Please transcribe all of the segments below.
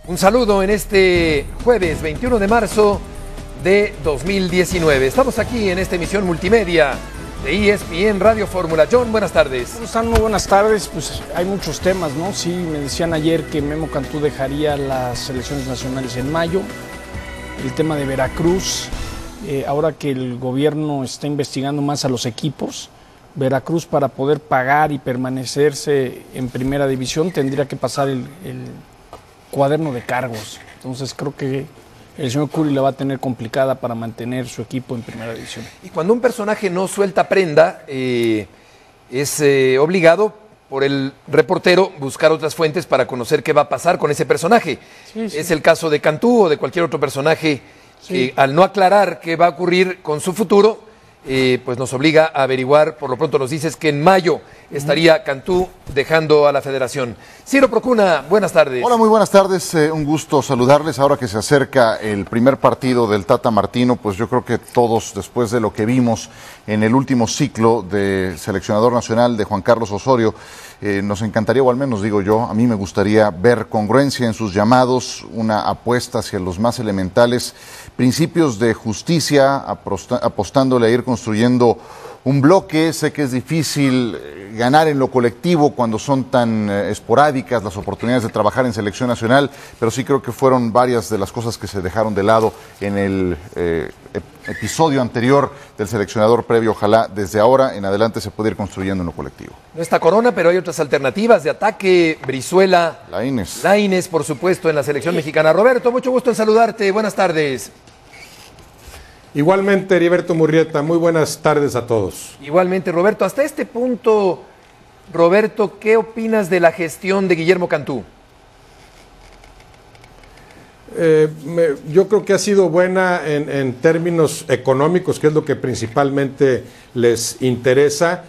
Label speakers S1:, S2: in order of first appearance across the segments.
S1: Un saludo en este jueves 21 de marzo de 2019. Estamos aquí en esta emisión multimedia de ESPN Radio Fórmula. John, buenas tardes.
S2: ¿Cómo están? Muy buenas tardes. Pues hay muchos temas, ¿no? Sí, me decían ayer que Memo Cantú dejaría las selecciones nacionales en mayo. El tema de Veracruz, ahora que el gobierno está investigando más a los equipos, Veracruz para poder pagar y permanecerse en primera división tendría que pasar el cuaderno de cargos. Entonces creo que el señor Curi la va a tener complicada para mantener su equipo en primera división.
S1: Y cuando un personaje no suelta prenda, es obligado por el reportero buscar otras fuentes para conocer qué va a pasar con ese personaje. Sí. Es el caso de Cantú o de cualquier otro personaje que al no aclarar qué va a ocurrir con su futuro, pues nos obliga a averiguar. Por lo pronto nos dices que en mayo estaría Cantú dejando a la federación. Ciro Procuna, buenas tardes.
S3: Hola, muy buenas tardes, un gusto saludarles. Ahora que se acerca el primer partido del Tata Martino, pues yo creo que todos, después de lo que vimos en el último ciclo de seleccionador nacional de Juan Carlos Osorio, nos encantaría, o al menos digo yo, a mí me gustaría ver congruencia en sus llamados, una apuesta hacia los más elementales principios de justicia, apostándole a ir construyendo un bloque. Sé que es difícil ganar en lo colectivo cuando son tan esporádicas las oportunidades de trabajar en selección nacional, pero sí creo que fueron varias de las cosas que se dejaron de lado en el episodio anterior del seleccionador previo. Ojalá desde ahora en adelante se pueda ir construyendo en lo colectivo.
S1: No está Corona, pero hay otras alternativas de ataque. Brizuela, Lainez, por supuesto, en la selección mexicana. Roberto, mucho gusto en saludarte. Buenas tardes.
S4: Igualmente, Heriberto Murrieta, muy buenas tardes a todos.
S1: Igualmente, Roberto. Hasta este punto, Roberto, ¿qué opinas de la gestión de Guillermo Cantú?
S4: Yo creo que ha sido buena en términos económicos, que es lo que principalmente les interesa.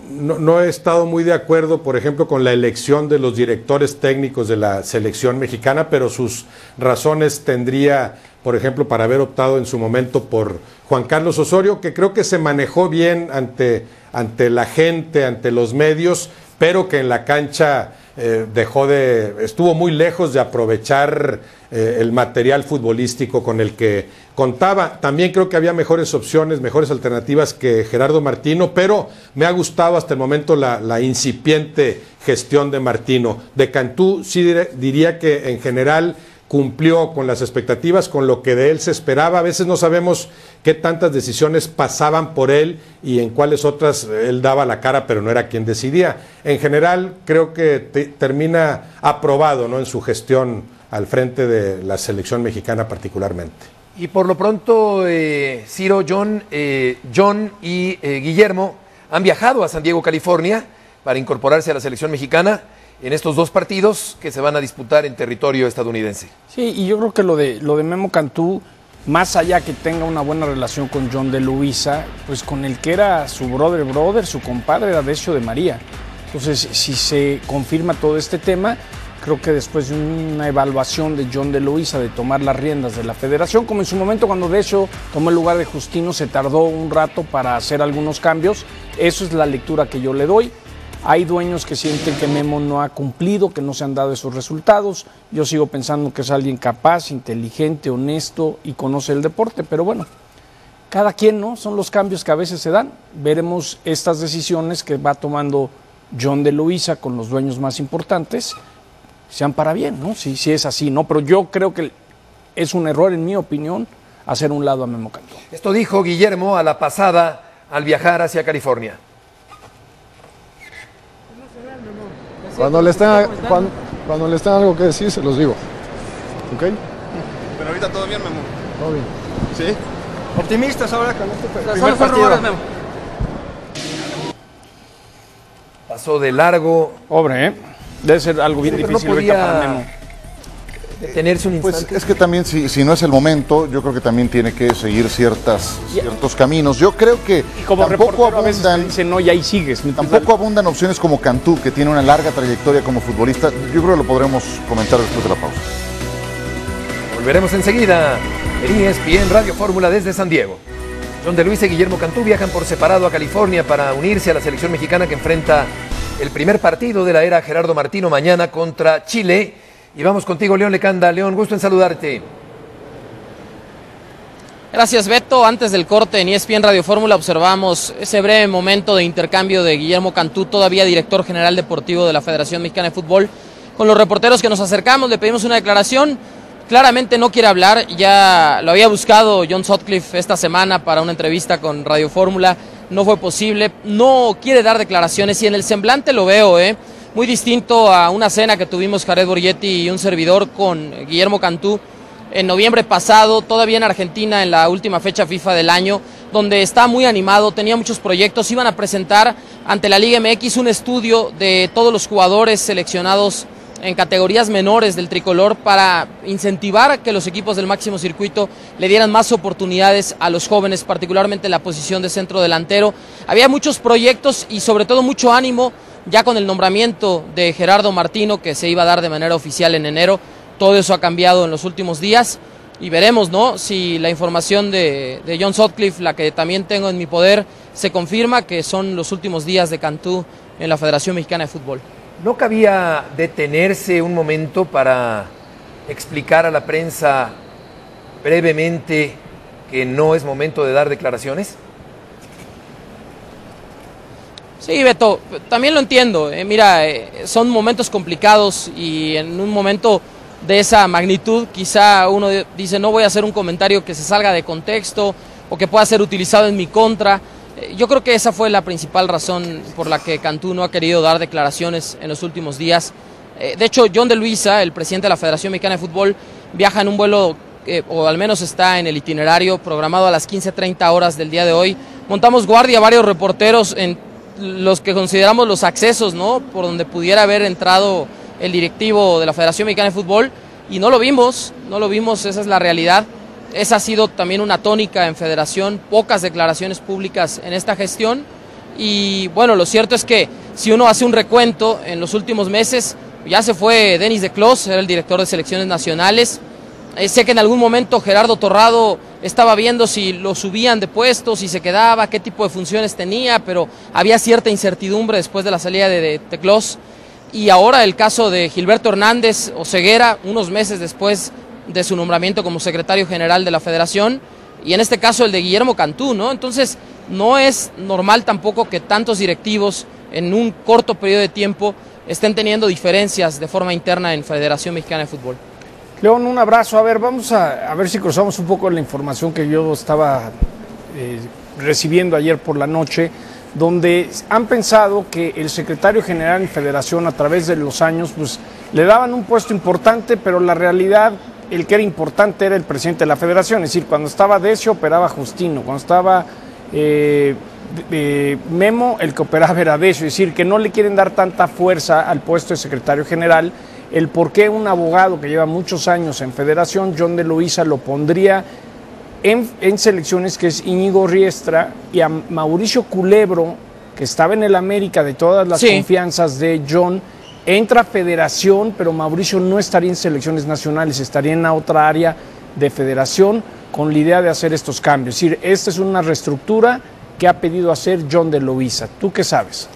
S4: No he estado muy de acuerdo, por ejemplo, con la elección de los directores técnicos de la selección mexicana, pero sus razones tendría, por ejemplo, para haber optado en su momento por Juan Carlos Osorio, que creo que se manejó bien ante la gente, ante los medios, pero que en la cancha estuvo muy lejos de aprovechar el material futbolístico con el que contaba. También creo que había mejores opciones, mejores alternativas que Gerardo Martino, pero me ha gustado hasta el momento la incipiente gestión de Martino. De Cantú sí diría que en general cumplió con las expectativas, con lo que de él se esperaba. A veces no sabemos qué tantas decisiones pasaban por él y en cuáles otras él daba la cara, pero no era quien decidía. En general, creo que termina aprobado, ¿no?, en su gestión al frente de la selección mexicana particularmente.
S1: Y por lo pronto, Ciro, John y Guillermo han viajado a San Diego, California, para incorporarse a la selección mexicana en estos dos partidos que se van a disputar en territorio estadounidense.
S2: Sí, y yo creo que lo de Memo Cantú, más allá que tenga una buena relación con John de Luisa, pues con el que era su brother, su compadre era Decio de María. Entonces, si se confirma todo este tema, creo que después de una evaluación de John de Luisa de tomar las riendas de la federación, como en su momento cuando Decio tomó el lugar de Justino, se tardó un rato para hacer algunos cambios. Eso es la lectura que yo le doy. Hay dueños que sienten que Memo no ha cumplido, que no se han dado esos resultados. Yo sigo pensando que es alguien capaz, inteligente, honesto y conoce el deporte, pero bueno, cada quien, ¿no? Son los cambios que a veces se dan. Veremos estas decisiones que va tomando John de Luisa con los dueños más importantes, sean para bien, ¿no? Si es así, ¿no? Pero yo creo que es un error, en mi opinión, hacer un lado a Memo Cantú.
S1: Esto dijo Guillermo a la pasada al viajar hacia California.
S5: Cuando les tenga algo que decir, se los digo. ¿Ok?
S6: Pero ahorita todo bien, Memo.
S5: Todo bien.
S6: ¿Sí?
S5: Optimistas ahora con este
S6: primer partido. Memo.
S1: Pasó de largo.
S2: Pobre, ¿eh? Debe ser algo bien difícil
S1: no
S2: ahorita para Memo.
S1: Detenerse un instante.
S3: Pues es que también, si no es el momento, yo creo que también tiene que seguir ciertos caminos. Yo creo que
S2: y como
S3: tampoco
S2: abundan, a veces te dicen, no, y ahí sigues.
S3: Tampoco abundan opciones como Cantú, que tiene una larga trayectoria como futbolista. Yo creo que lo podremos comentar después de la pausa.
S1: Volveremos enseguida en ESPN Radio Fórmula desde San Diego. John de Luisa y Guillermo Cantú viajan por separado a California para unirse a la selección mexicana que enfrenta el primer partido de la era Gerardo Martino mañana contra Chile. Y vamos contigo, León Lecanda. León, gusto en saludarte.
S7: Gracias, Beto. Antes del corte en ESPN Radio Fórmula observamos ese breve momento de intercambio de Guillermo Cantú, todavía director general deportivo de la Federación Mexicana de Fútbol, con los reporteros que nos acercamos, le pedimos una declaración. Claramente no quiere hablar, ya lo había buscado John Sutcliffe esta semana para una entrevista con Radio Fórmula, no fue posible, no quiere dar declaraciones y en el semblante lo veo, muy distinto a una cena que tuvimos Jared Borgetti y un servidor con Guillermo Cantú en noviembre pasado, todavía en Argentina, en la última fecha FIFA del año, donde está muy animado, tenía muchos proyectos, iban a presentar ante la Liga MX un estudio de todos los jugadores seleccionados en categorías menores del tricolor para incentivar a que los equipos del máximo circuito le dieran más oportunidades a los jóvenes, particularmente en la posición de centro delantero. Había muchos proyectos y sobre todo mucho ánimo ya con el nombramiento de Gerardo Martino, que se iba a dar de manera oficial en enero. Todo eso ha cambiado en los últimos días y veremos, ¿no?, si la información de John Sutcliffe, la que también tengo en mi poder, se confirma que son los últimos días de Cantú en la Federación Mexicana de Fútbol.
S1: ¿No cabía detenerse un momento para explicar a la prensa brevemente que no es momento de dar declaraciones?
S7: Sí, Beto, también lo entiendo. Mira, son momentos complicados y en un momento de esa magnitud quizá uno dice no voy a hacer un comentario que se salga de contexto o que pueda ser utilizado en mi contra. Yo creo que esa fue la principal razón por la que Cantú no ha querido dar declaraciones en los últimos días. De hecho, John de Luisa, el presidente de la Federación Mexicana de Fútbol, viaja en un vuelo, o al menos está en el itinerario, programado a las 15:30 horas del día de hoy. Montamos guardia varios reporteros en los que consideramos los accesos, ¿no?, por donde pudiera haber entrado el directivo de la Federación Mexicana de Fútbol, y no lo vimos, esa es la realidad. Esa ha sido también una tónica en Federación, pocas declaraciones públicas en esta gestión, y bueno, lo cierto es que si uno hace un recuento en los últimos meses, ya se fue Denis de Clos, era el director de selecciones nacionales. Sé que en algún momento Gerardo Torrado estaba viendo si lo subían de puesto, si se quedaba, qué tipo de funciones tenía, pero había cierta incertidumbre después de la salida de Clos. Y ahora el caso de Gilberto Hernández Oseguera, unos meses después de su nombramiento como secretario general de la Federación, y en este caso el de Guillermo Cantú, ¿no? Entonces no es normal tampoco que tantos directivos en un corto periodo de tiempo estén teniendo diferencias de forma interna en Federación Mexicana de Fútbol.
S2: León, un abrazo. A ver, vamos a ver si cruzamos un poco la información que yo estaba recibiendo ayer por la noche, donde han pensado que el secretario general en Federación a través de los años pues le daban un puesto importante, pero la realidad, el que era importante era el presidente de la Federación. Es decir, cuando estaba Decio operaba Justino, cuando estaba Memo el que operaba era Decio. Es decir, que no le quieren dar tanta fuerza al puesto de secretario general. El por qué un abogado que lleva muchos años en Federación, John de Luisa, lo pondría en selecciones, que es Íñigo Riestra, y a Mauricio Culebro, que estaba en el América de todas las confianzas de John, entra a Federación, pero Mauricio no estaría en selecciones nacionales, estaría en otra área de Federación con la idea de hacer estos cambios. Es decir, esta es una reestructura que ha pedido hacer John de Luisa. ¿Tú qué sabes?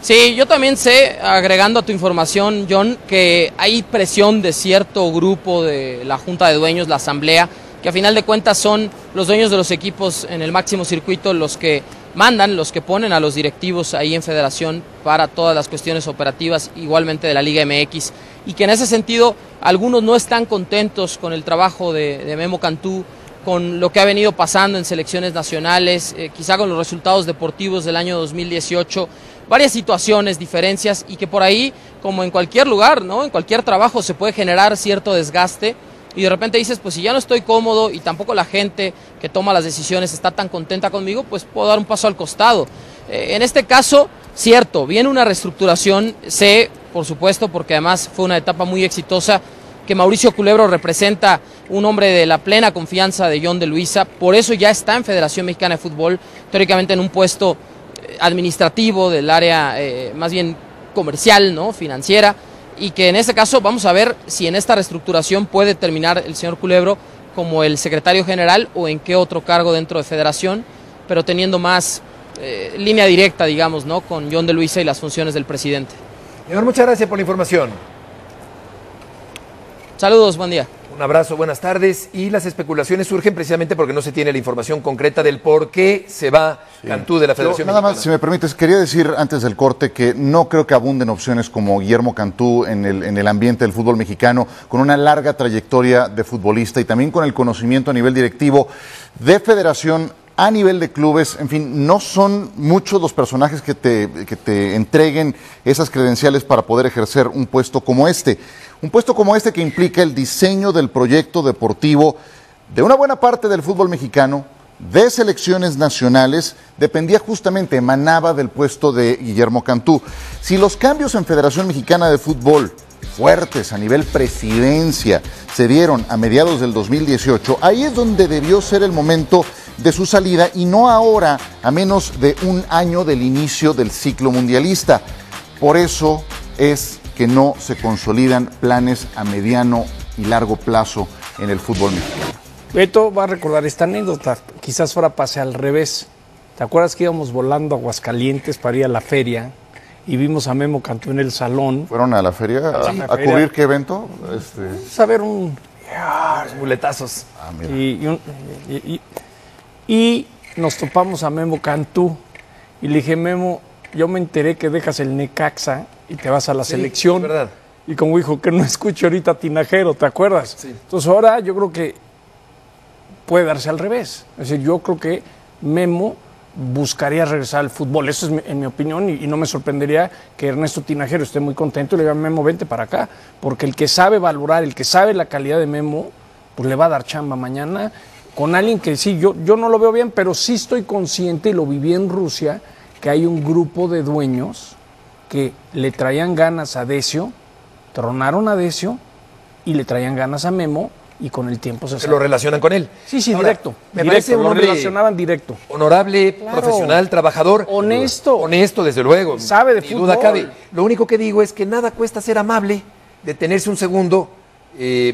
S7: Sí, yo también sé, agregando a tu información, John, que hay presión de cierto grupo de la Junta de Dueños, la Asamblea, que a final de cuentas son los dueños de los equipos en el máximo circuito los que mandan, los que ponen a los directivos ahí en Federación para todas las cuestiones operativas, igualmente de la Liga MX, y que en ese sentido algunos no están contentos con el trabajo de Memo Cantú, con lo que ha venido pasando en selecciones nacionales, quizá con los resultados deportivos del año 2018, varias situaciones, diferencias, y que por ahí, como en cualquier lugar, ¿no?, en cualquier trabajo se puede generar cierto desgaste, y de repente dices, pues si ya no estoy cómodo y tampoco la gente que toma las decisiones está tan contenta conmigo, pues puedo dar un paso al costado. En este caso, cierto, viene una reestructuración, sé, por supuesto, porque además fue una etapa muy exitosa, que Mauricio Culebro representa un hombre de la plena confianza de John de Luisa, por eso ya está en Federación Mexicana de Fútbol, teóricamente en un puesto administrativo del área más bien comercial, ¿no?, financiera, y que en este caso vamos a ver si en esta reestructuración puede terminar el señor Culebro como el secretario general o en qué otro cargo dentro de Federación, pero teniendo más línea directa, digamos, ¿no?, con John de Luisa y las funciones del presidente.
S1: Señor, muchas gracias por la información.
S7: Saludos, buen día.
S1: Un abrazo, buenas tardes. Y las especulaciones surgen precisamente porque no se tiene la información concreta del por qué se va Cantú de la Federación
S3: Nada
S1: Mexicana.
S3: más, si me permites, quería decir antes del corte que no creo que abunden opciones como Guillermo Cantú en el ambiente del fútbol mexicano, con una larga trayectoria de futbolista y también con el conocimiento a nivel directivo de federación, a nivel de clubes. En fin, no son muchos los personajes que te entreguen esas credenciales para poder ejercer un puesto como este. Un puesto como este que implica el diseño del proyecto deportivo de una buena parte del fútbol mexicano, de selecciones nacionales, dependía justamente, emanaba del puesto de Guillermo Cantú. Si los cambios en Federación Mexicana de Fútbol, fuertes a nivel presidencia, se dieron a mediados del 2018, ahí es donde debió ser el momento de su salida y no ahora, a menos de un año del inicio del ciclo mundialista. Por eso es que no se consolidan planes a mediano y largo plazo en el fútbol mexicano.
S2: Beto va a recordar esta anécdota, quizás ahora pase al revés. ¿Te acuerdas que íbamos volando a Aguascalientes para ir a la feria y vimos a Memo Cantú en el salón?
S3: ¿Fueron a la feria?
S2: Sí.
S3: ¿A cubrir qué evento?
S2: Vamos a ver un...
S1: Los muletazos.
S3: Ah, mira.
S2: Y nos topamos a Memo Cantú y le dije, Memo, yo me enteré que dejas el Necaxa y te vas a la selección.
S1: Es verdad.
S2: Y como dijo, que no escucho ahorita a Tinajero, ¿te acuerdas?
S1: Sí.
S2: Entonces ahora yo creo que puede darse al revés. Es decir, yo creo que Memo buscaría regresar al fútbol. Eso es en mi opinión y no me sorprendería que Ernesto Tinajero esté muy contento y le diga, Memo, vente para acá. Porque el que sabe valorar, el que sabe la calidad de Memo, pues le va a dar chamba mañana con alguien que sí, yo no lo veo bien, pero sí estoy consciente, y lo viví en Rusia, que hay un grupo de dueños que le traían ganas a Decio, tronaron a Decio y le traían ganas a Memo y con el tiempo se
S1: lo relacionan con él.
S2: Sí,
S1: Ahora,
S2: directo.
S1: Me
S2: directo,
S1: parece un
S2: lo
S1: hombre
S2: relacionaban directo.
S1: honorable,
S2: Claro.
S1: profesional, trabajador.
S2: Honesto.
S1: Honesto, desde luego.
S2: Sabe de
S1: Ni
S2: fútbol.
S1: duda cabe. Lo único que digo es que nada cuesta ser amable, detenerse un segundo,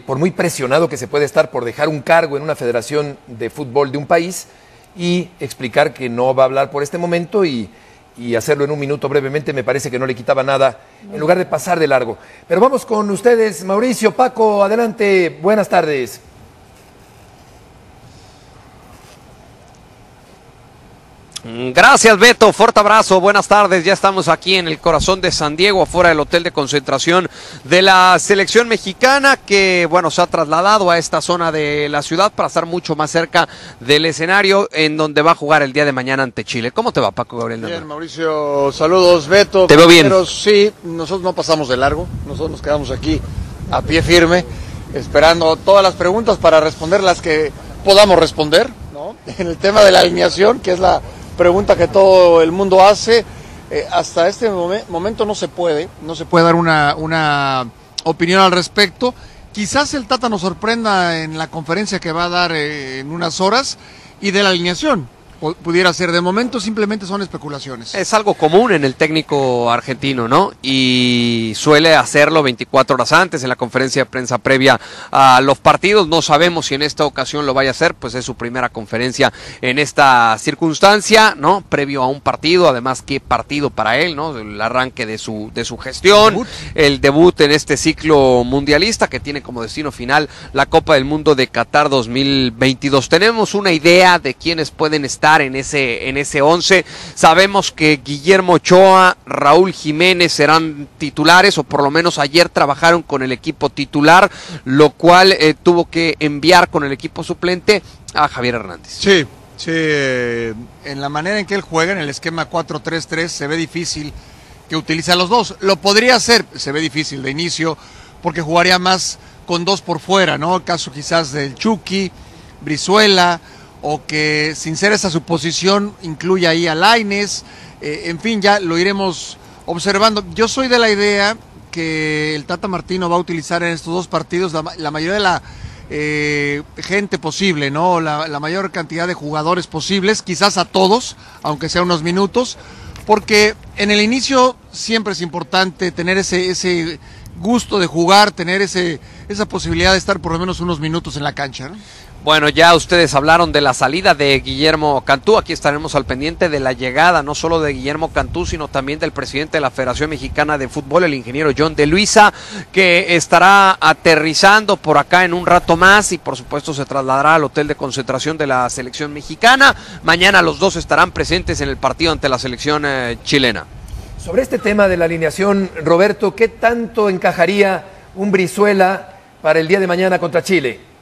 S1: por muy presionado que se puede estar por dejar un cargo en una federación de fútbol de un país y explicar que no va a hablar por este momento y hacerlo en un minuto brevemente me parece que no le quitaba nada en lugar de pasar de largo. Pero vamos con ustedes, Mauricio, Paco, adelante, buenas tardes.
S8: Gracias, Beto, fuerte abrazo, buenas tardes, ya estamos aquí en el corazón de San Diego, afuera del hotel de concentración de la selección mexicana que, bueno, se ha trasladado a esta zona de la ciudad para estar mucho más cerca del escenario en donde va a jugar el día de mañana ante Chile. ¿Cómo te va, Paco Gabriel?
S9: Bien, Mauricio, saludos, Beto.
S8: Te veo bien.
S9: Pero sí, nosotros no pasamos de largo, nosotros nos quedamos aquí a pie firme, esperando todas las preguntas para responder las que podamos responder, ¿no? En el tema de la alineación, que es la pregunta que todo el mundo hace, hasta este momento no se puede dar una opinión al respecto. Quizás el Tata nos sorprenda en la conferencia que va a dar en unas horas y de la alineación. Pudiera ser, de momento simplemente son especulaciones.
S8: Es algo común en el técnico argentino, ¿no? Y suele hacerlo 24 horas antes en la conferencia de prensa previa a los partidos. No sabemos si en esta ocasión lo vaya a hacer, pues es su primera conferencia en esta circunstancia, ¿no? Previo a un partido, además qué partido para él, ¿no? El arranque de su gestión, el debut en este ciclo mundialista que tiene como destino final la Copa del Mundo de Qatar 2022. Tenemos una idea de quiénes pueden estar en ese 11. Sabemos que Guillermo Ochoa, Raúl Jiménez serán titulares, o por lo menos ayer trabajaron con el equipo titular, lo cual tuvo que enviar con el equipo suplente a Javier Hernández.
S9: Sí, en la manera en que él juega, en el esquema 4-3-3, se ve difícil que utilice a los dos. Lo podría hacer, se ve difícil de inicio, porque jugaría más con dos por fuera, ¿no? El caso quizás del Chucky, Brizuela, o que sin ser esa su posición incluya ahí a Lainez, en fin, ya lo iremos observando. Yo soy de la idea que el Tata Martino va a utilizar en estos dos partidos la mayoría de la gente posible, ¿no? La mayor cantidad de jugadores posibles, quizás a todos, aunque sea unos minutos, porque en el inicio siempre es importante tener ese gusto de jugar, tener esa posibilidad de estar por lo menos unos minutos en la cancha, ¿no?
S8: Bueno, ya ustedes hablaron de la salida de Guillermo Cantú. Aquí estaremos al pendiente de la llegada, no solo de Guillermo Cantú, sino también del presidente de la Federación Mexicana de Fútbol, el ingeniero John de Luisa, que estará aterrizando por acá en un rato más y por supuesto se trasladará al hotel de concentración de la selección mexicana. Mañana los dos estarán presentes en el partido ante la selección chilena.
S1: Sobre este tema de la alineación, Roberto, ¿qué tanto encajaría un Brizuela para el día de mañana contra Chile?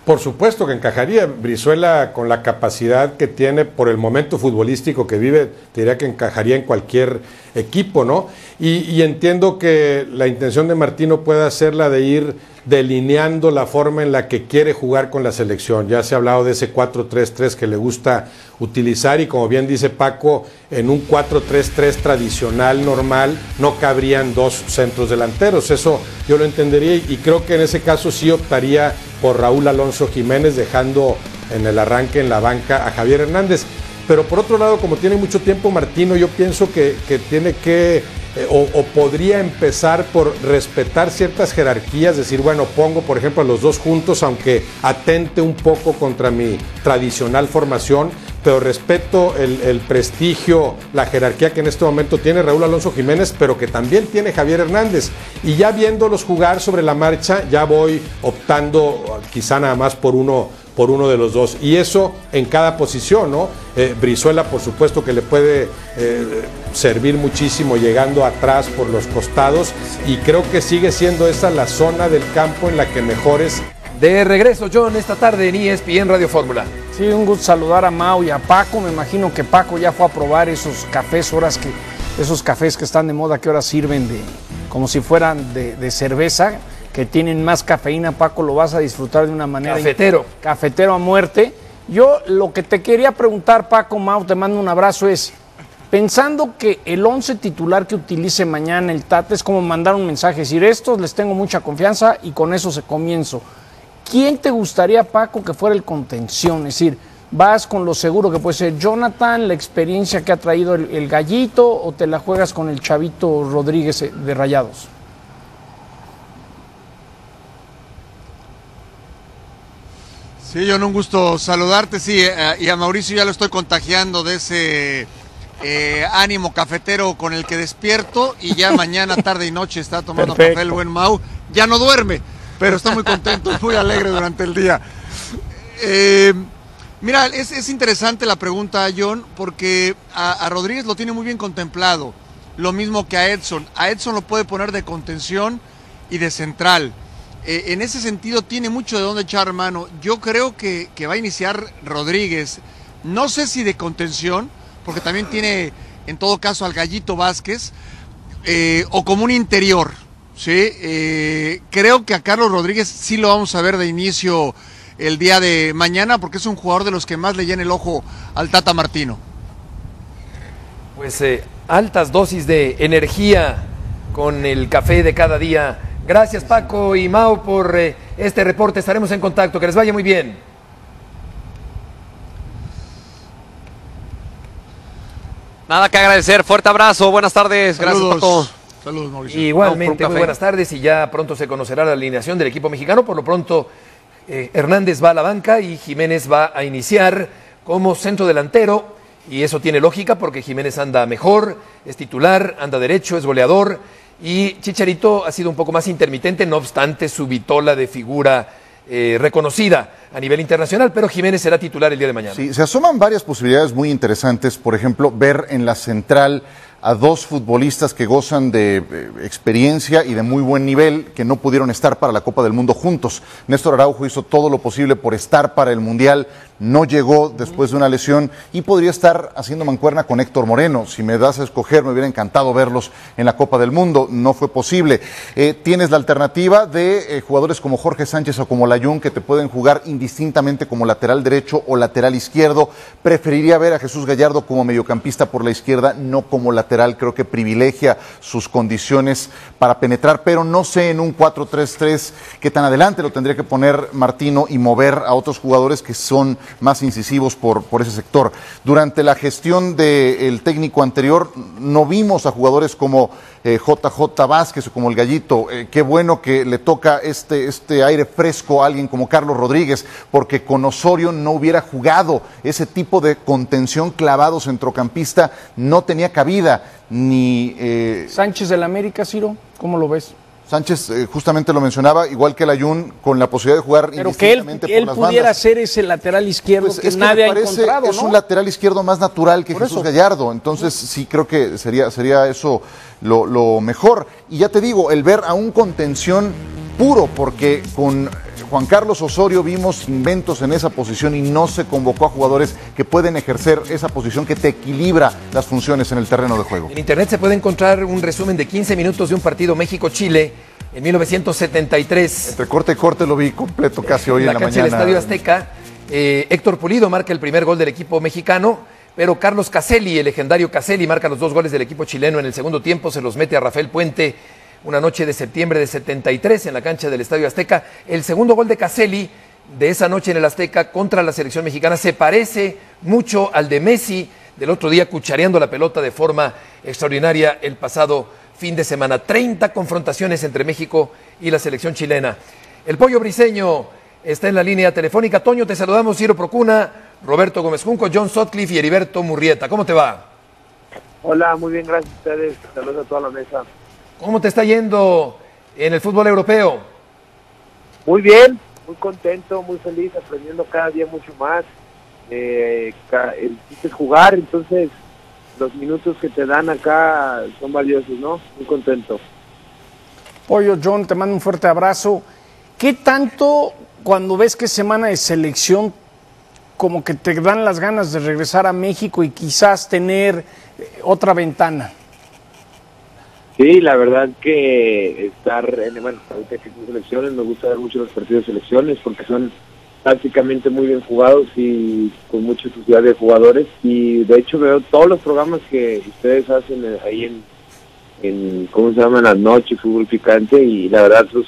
S4: Por supuesto que encajaría. Brizuela, con la capacidad que tiene por el momento futbolístico que vive, te diría que encajaría en cualquier equipo, ¿no? Y entiendo que la intención de Martino pueda ser la de ir delineando la forma en la que quiere jugar con la selección. Ya se ha hablado de ese 4-3-3 que le gusta utilizar y, como bien dice Paco, en un 4-3-3 tradicional, normal, no cabrían dos centros delanteros. Eso yo lo entendería y creo que en ese caso sí optaría por Raúl Alonso Jiménez, dejando en el arranque en la banca a Javier Hernández. Pero por otro lado, como tiene mucho tiempo Martino, yo pienso que tiene que, o podría empezar por respetar ciertas jerarquías, decir, bueno, pongo por ejemplo a los dos juntos, aunque atente un poco contra mi tradicional formación, pero respeto el prestigio, la jerarquía que en este momento tiene Raúl Alonso Jiménez, pero que también tiene Javier Hernández. Y ya viéndolos jugar sobre la marcha, ya voy optando quizá nada más por uno de los dos, y eso en cada posición, ¿no? Brizuela, por supuesto que le puede servir muchísimo llegando atrás por los costados, y creo que sigue siendo esa la zona del campo en la que mejores.
S1: De regreso, John, esta tarde en ESPN Radio Fórmula.
S2: Sí, un gusto saludar a Mau y a Paco. Me imagino que Paco ya fue a probar esos cafés, esos cafés que están de moda, que ahora sirven como si fueran de cerveza, que tienen más cafeína. Paco, lo vas a disfrutar de una manera... Cafetero a muerte. Yo lo que te quería preguntar, Paco, Mau, te mando un abrazo, es, pensando que el 11 titular que utilice mañana el Tata es como mandar un mensaje, decir, estos les tengo mucha confianza y con eso se comienzo. ¿Quién te gustaría, Paco, que fuera el contención? Es decir, ¿vas con lo seguro que puede ser Jonathan, la experiencia que ha traído el Gallito, o te la juegas con el chavito Rodríguez de Rayados?
S9: Sí, John, un gusto saludarte, sí, y a Mauricio ya lo estoy contagiando de ese ánimo cafetero con el que despierto, y ya mañana, tarde y noche está tomando café el buen Mau. Ya no duerme, pero está muy contento, muy alegre durante el día. Mira, es interesante la pregunta, John, porque a Rodríguez lo tiene muy bien contemplado, lo mismo que a Edson. A Edson lo puede poner de contención y de central. En ese sentido tiene mucho de dónde echar mano. Yo creo que va a iniciar Rodríguez, no sé si de contención, porque también tiene en todo caso al Gallito Vázquez, o como un interior, ¿sí? Creo que a Carlos Rodríguez sí lo vamos a ver de inicio el día de mañana, porque es un jugador de los que más le llena el ojo al Tata Martino.
S1: Pues altas dosis de energía con el café de cada día. Gracias, Paco y Mau, por este reporte. Estaremos en contacto. Que les vaya muy bien.
S8: Nada que agradecer. Fuerte abrazo. Buenas tardes.
S9: Saludos.
S8: Gracias, Paco.
S9: Saludos, Mauricio.
S1: Igualmente, muy buenas tardes, y ya pronto se conocerá la alineación del equipo mexicano. Por lo pronto, Hernández va a la banca y Jiménez va a iniciar como centro delantero, y eso tiene lógica porque Jiménez anda mejor, es titular, anda derecho, es goleador. Y Chicharito ha sido un poco más intermitente, no obstante su vitola de figura reconocida a nivel internacional, pero Jiménez será titular el día de mañana.
S3: Sí, se asoman varias posibilidades muy interesantes, por ejemplo, ver en la central a dos futbolistas que gozan de experiencia y de muy buen nivel, que no pudieron estar para la Copa del Mundo juntos. Néstor Araujo hizo todo lo posible por estar para el Mundial, no llegó después de una lesión y podría estar haciendo mancuerna con Héctor Moreno. Si me das a escoger, me hubiera encantado verlos en la Copa del Mundo, no fue posible. Tienes la alternativa de jugadores como Jorge Sánchez o como Layún, que te pueden jugar indistintamente como lateral derecho o lateral izquierdo. Preferiría ver a Jesús Gallardo como mediocampista por la izquierda, no como lateral lateral, creo que privilegia sus condiciones para penetrar, pero no sé en un 4-3-3 qué tan adelante lo tendría que poner Martino y mover a otros jugadores que son más incisivos por ese sector. Durante la gestión del técnico anterior no vimos a jugadores como JJ Vázquez o como el Gallito. Qué bueno que le toca este aire fresco a alguien como Carlos Rodríguez, porque con Osorio no hubiera jugado. Ese tipo de contención clavado centrocampista no tenía cabida. Ni
S2: Sánchez del América, Ciro, ¿cómo lo ves?
S3: Sánchez justamente lo mencionaba, igual que el Ayun, con la posibilidad de jugar indistintamente
S2: por las bandas. Pero que él pudiera ser ese lateral izquierdo pues que nadie ha encontrado, ¿no?
S3: Es un lateral izquierdo más natural que Jesús Gallardo, entonces sí creo que sería eso lo mejor. Y ya te digo, el ver a un contención puro, porque con Juan Carlos Osorio vimos inventos en esa posición y no se convocó a jugadores que pueden ejercer esa posición que te equilibra las funciones en el terreno de juego.
S1: En internet se puede encontrar un resumen de 15 minutos de un partido México-Chile en 1973.
S3: Entre corte y corte lo vi completo casi hoy en la mañana.
S1: En la cancha del Estadio Azteca, Héctor Pulido marca el primer gol del equipo mexicano, pero Carlos Caselli, el legendario Caselli, marca los 2 goles del equipo chileno en el segundo tiempo, se los mete a Rafael Puente una noche de septiembre de 73 en la cancha del Estadio Azteca. El segundo gol de Caselli de esa noche en el Azteca contra la selección mexicana se parece mucho al de Messi del otro día, cuchareando la pelota de forma extraordinaria el pasado fin de semana. 30 confrontaciones entre México y la selección chilena. El Pollo Briseño está en la línea telefónica. Toño, te saludamos. Ciro Procuna, Roberto Gómez Junco, John Sutcliffe y Heriberto Murrieta. ¿Cómo te va?
S10: Hola, muy bien, gracias a ustedes. Saludos a toda la mesa.
S1: ¿Cómo te está yendo en el fútbol europeo?
S10: Muy bien, muy contento, muy feliz, aprendiendo cada día mucho más. El chiste es jugar, entonces los minutos que te dan acá son valiosos, ¿no? Muy contento.
S2: Pollo, John, te mando un fuerte abrazo. ¿Qué tanto cuando ves que es semana de selección como que te dan las ganas de regresar a México y quizás tener otra ventana?
S10: Sí, la verdad que ahorita que son selecciones, me gusta ver mucho los partidos de selecciones porque son prácticamente muy bien jugados y con mucha sociedad de jugadores, y de hecho veo todos los programas que ustedes hacen ahí en ¿cómo se llama? En las noches, fútbol picante, y la verdad pues,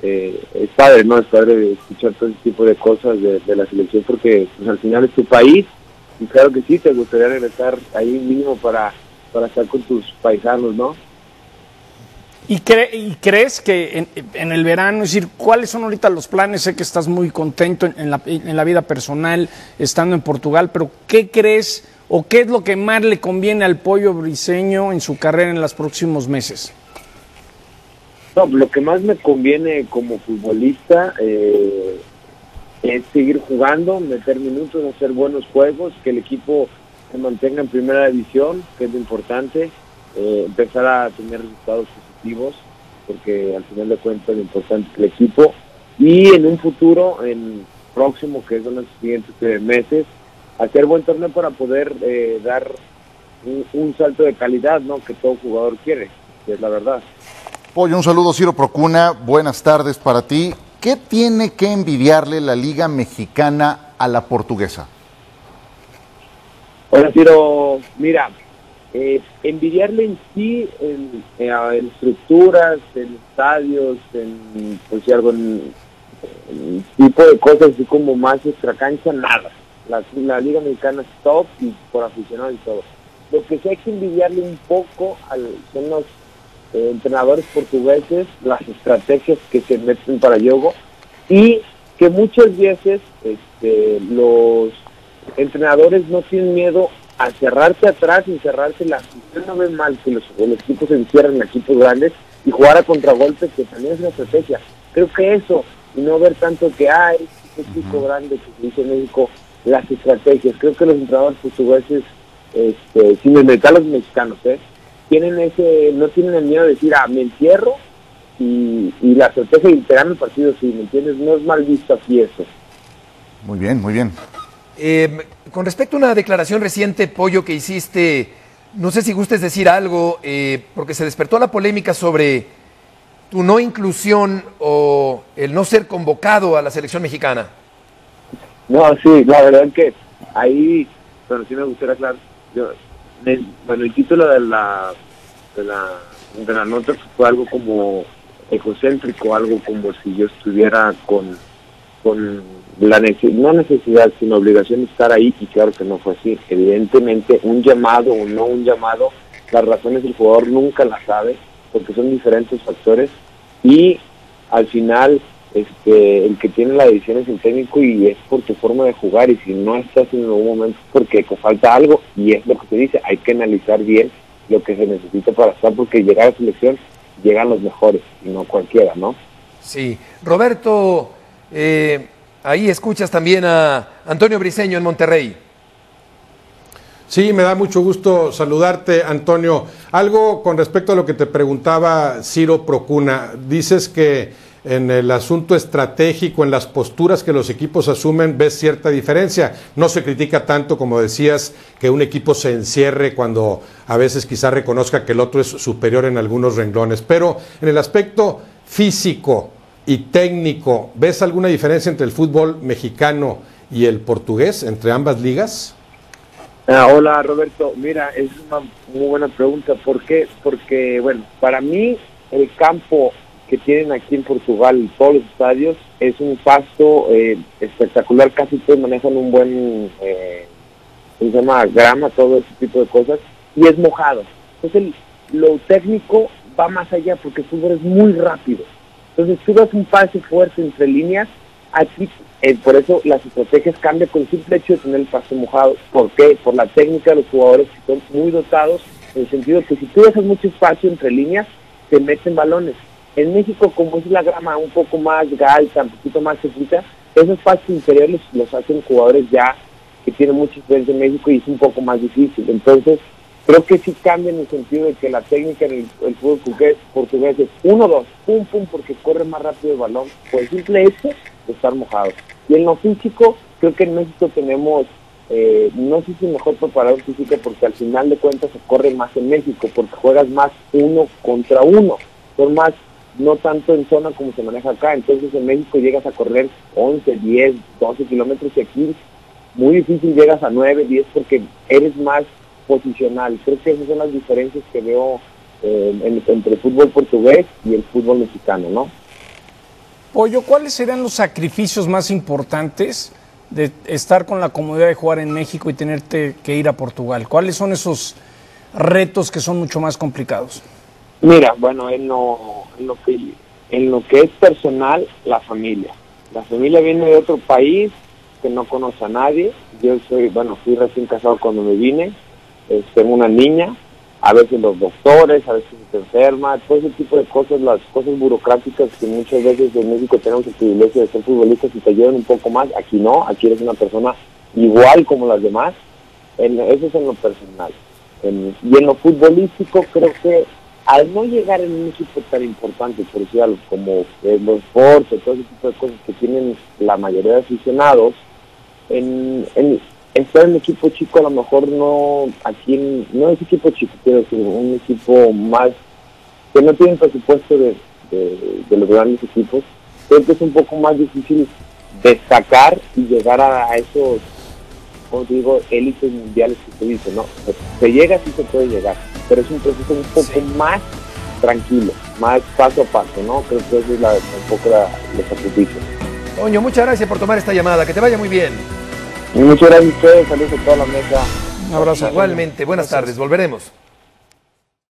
S10: es padre, ¿no? Es padre escuchar todo ese tipo de cosas de la selección porque pues, al final es tu país y claro que sí, te gustaría regresar ahí mínimo para estar con tus paisanos, ¿no?
S2: ¿Y crees que en el verano, es decir, cuáles son ahorita los planes? Sé que estás muy contento en la vida personal estando en Portugal, pero ¿qué crees o qué es lo que más le conviene al Pollo Briseño en su carrera en los próximos meses?
S10: No, lo que más me conviene como futbolista es seguir jugando, meter minutos, hacer buenos juegos, que el equipo se mantenga en primera división, que es lo importante, empezar a tener resultados positivos, porque al final de cuentas lo importante es el equipo, y en un futuro, en próximo, que es en los siguientes meses, hacer buen torneo para poder dar un salto de calidad, ¿no? Que todo jugador quiere, que es la verdad.
S3: Pollo, un saludo, Ciro Procuna, buenas tardes para ti. ¿Qué tiene que envidiarle la Liga Mexicana a la portuguesa?
S10: Hola, Ciro, mira, envidiarle en sí, en estructuras, en estadios, en pues, algo en tipo de cosas así como más extracancha, nada. La Liga Mexicana es top y por aficionados y todo. Lo que sí hay que envidiarle un poco son los entrenadores portugueses, las estrategias que se meten para juego, y que muchas veces los entrenadores no tienen miedo a cerrarse atrás y cerrarse. La afición no ve mal que los equipos se encierran en equipos grandes y jugar a contragolpe, que también es una estrategia. Creo que eso, y no ver tanto que hay este equipo grande que se dice en México, las estrategias. Creo que los entrenadores portugueses, sin desmeritar a los mexicanos, no tienen el miedo de decir, me encierro y la estrategia y te ganan el partido, sí, ¿me entiendes? No es mal visto así eso.
S3: Muy bien, muy bien.
S1: Con respecto a una declaración reciente, Pollo, que hiciste, no sé si gustes decir algo, porque se despertó la polémica sobre tu no inclusión o el no ser convocado a la selección mexicana. No,
S10: sí, la verdad que ahí, pero sí me gustaría aclarar, el título de la nota fue algo como egocéntrico, algo como si yo estuviera con la no necesidad, sino obligación de estar ahí, y claro que no fue así. Evidentemente, un llamado o no un llamado, las razones del jugador nunca las sabe, porque son diferentes factores, y al final el que tiene la decisión es el técnico, y es por tu forma de jugar, y si no estás en algún momento es porque te falta algo, y es lo que se dice, hay que analizar bien lo que se necesita para estar, porque llegar a selección llegan los mejores, y no cualquiera, ¿no?
S1: Sí. Roberto, ahí escuchas también a Antonio Briceño en Monterrey.
S4: Sí, me da mucho gusto saludarte, Antonio. Algo con respecto a lo que te preguntaba Ciro Procuna. Dices que en el asunto estratégico, en las posturas que los equipos asumen, ves cierta diferencia. No se critica tanto, como decías, que un equipo se encierre cuando a veces quizá reconozca que el otro es superior en algunos renglones. Pero en el aspecto físico y técnico, ¿ves alguna diferencia entre el fútbol mexicano y el portugués, entre ambas ligas?
S10: Hola, Roberto. Mira, es una muy buena pregunta. ¿Por qué? Porque, bueno, para mí el campo que tienen aquí en Portugal, todos los estadios, es un pasto espectacular. Casi todos manejan un buen, se llama grama, todo ese tipo de cosas, y es mojado. Entonces lo técnico va más allá, porque el fútbol es muy rápido. Entonces tú das un pase fuerte entre líneas, aquí por eso las estrategias cambian con el simple hecho de tener el pase mojado. ¿Por qué? Por la técnica de los jugadores, que son muy dotados, en el sentido de que si tú dejas mucho espacio entre líneas, te meten balones. En México, como es la grama un poco más alta, un poquito más secita, esos pases interiores los hacen jugadores ya que tienen mucha experiencia en México, y es un poco más difícil. Entonces, creo que sí cambia en el sentido de que la técnica en el fútbol portugués es 1-2, pum, pum, porque corre más rápido el balón, por el simple hecho de estar mojado. Y en lo físico, creo que en México tenemos, no sé si mejor preparado físico, porque al final de cuentas se corre más en México, porque juegas más 1 contra 1, son más, no tanto en zona como se maneja acá. Entonces en México llegas a correr 11, 10, 12 kilómetros, y aquí muy difícil llegas a 9, 10, porque eres más posicional. Creo que esas son las diferencias que veo entre el fútbol portugués y el fútbol mexicano, ¿no?
S2: Pollo, ¿cuáles serían los sacrificios más importantes de estar con la comodidad de jugar en México y tenerte que ir a Portugal? ¿Cuáles son esos retos que son mucho más complicados?
S10: Mira, bueno, en lo que es personal, la familia. La familia viene de otro país que no conoce a nadie. Yo fui recién casado cuando me vine. Tengo una niña. A veces los doctores, a veces se enferma, todo ese tipo de cosas, las cosas burocráticas que muchas veces en México tenemos el privilegio de ser futbolistas y te ayudan un poco más. Aquí no, aquí eres una persona igual como las demás. Eso es en lo personal. Y en lo futbolístico, creo que al no llegar en un equipo tan importante, por decir algo, como los Sports, todo ese tipo de cosas que tienen la mayoría de aficionados, estar en un equipo chico, a lo mejor no es equipo chico, quiero decir, un equipo más que no tiene presupuesto de los grandes equipos. Creo que es un poco más difícil destacar y llegar a esos, como te digo, élites mundiales que se dicen, ¿no? Se llega, sí se puede llegar, pero es un proceso un poco más tranquilo, más paso a paso, ¿no? Creo que eso es un poco los sacrificios.
S1: Toño, muchas gracias por tomar esta llamada, que te vaya muy bien.
S10: Muchas gracias a ustedes, saludos a toda la mesa.
S2: Un abrazo.
S1: Igualmente, buenas tardes, volveremos.